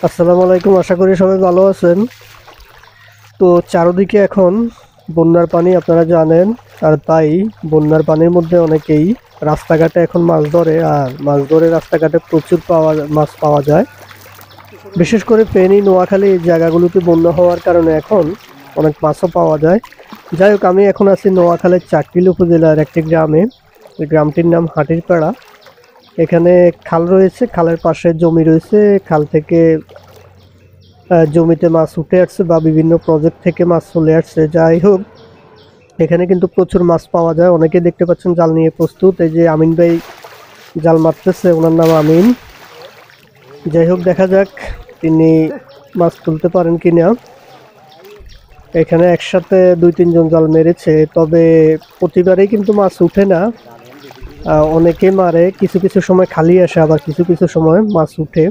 আসসালামু আলাইকুম, আশা করি সবাই ভালো আছেন। তো চারদিকে এখন বন্যার পানি, আপনারা জানেন। আর তাই বন্যার পানির মধ্যে অনেকেই রাস্তাঘাটে এখন মাছ ধরে, আর মাছ ধরে রাস্তাঘাটে প্রচুর মাছ পাওয়া যায়। বিশেষ করে ফেনী, নোয়াখালী এই জায়গাগুলোতে বন্যা হওয়ার কারণে এখন অনেক মাছও পাওয়া যায়। যাই হোক, আমি এখন আছি নোয়াখালীর চাকরিল উপজেলার একটি গ্রামে। এই গ্রামটির নাম হাটিরপাড়া। এখানে খাল রয়েছে, খালের পাশে জমি রয়েছে। খাল থেকে জমিতে মাছ উঠে আসছে বা বিভিন্ন প্রজেক্ট থেকে মাছ চলে আসছে। যাই হোক, এখানে কিন্তু প্রচুর মাছ পাওয়া যায়। অনেকে দেখতে পাচ্ছেন জাল নিয়ে প্রস্তুত। এই যে আমিন ভাই জাল মারতেছে, ওনার নাম আমিন। যাই হোক, দেখা যাক তিনি মাছ তুলতে পারেন কিনা। এখানে একসাথে 2-3 জন জাল মেরেছে, তবে প্রতিবারেই কিন্তু মাছ উঠে না। অনেকে মারে, কিছু কিছু সময় খালি আসে, আবার কিছু কিছু সময় মাছ উঠে।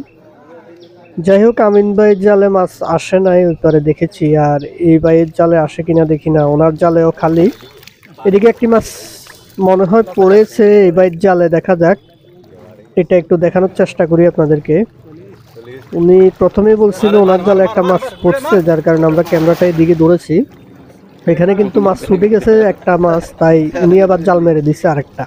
যাই হোক, আমিন ভাইয়ের জালে মাছ আসে নাই, ওই পারে দেখেছি। আর এই ভাইয়ের জালে আসে কিনা দেখি না, ওনার জালেও খালি। এদিকে একটি মাছ মনে হয় পড়েছে এই ভাইয়ের জালে, দেখা যাক। এটা একটু দেখানোর চেষ্টা করি আপনাদেরকে। উনি প্রথমেই বলছিল ওনার জালে একটা মাছ পড়ছে, যার কারণে আমরা ক্যামেরাটা এদিকে ধরেছি। এখানে কিন্তু মাছ ছুটে গেছে একটা মাছ, তাই উনি আবার জাল মেরে দিচ্ছে আরেকটা।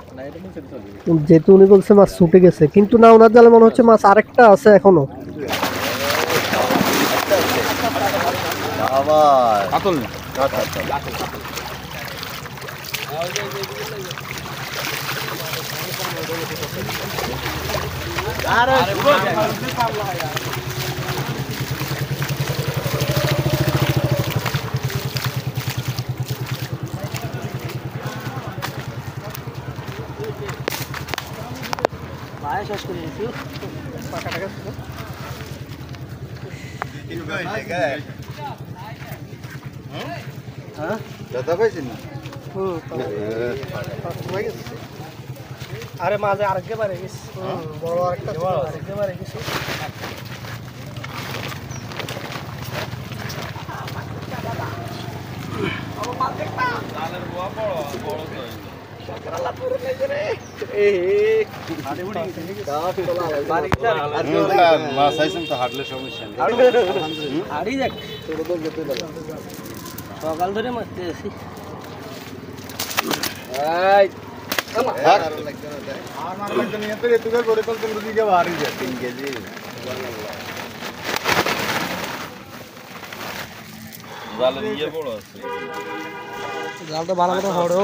যেহেতু উনি বলছে মাছ ছুটে গেছে, কিন্তু না, ওনার জালে মনে হচ্ছে মাছ আরেকটা আছে এখনো। আরে মাঝে আরেকটা বারে গেছে, বড় আরেকটা আরেকটা বারে গেছে। সকাল ধরে মারতে আছি। জালটা ভালো মতো হড়ো।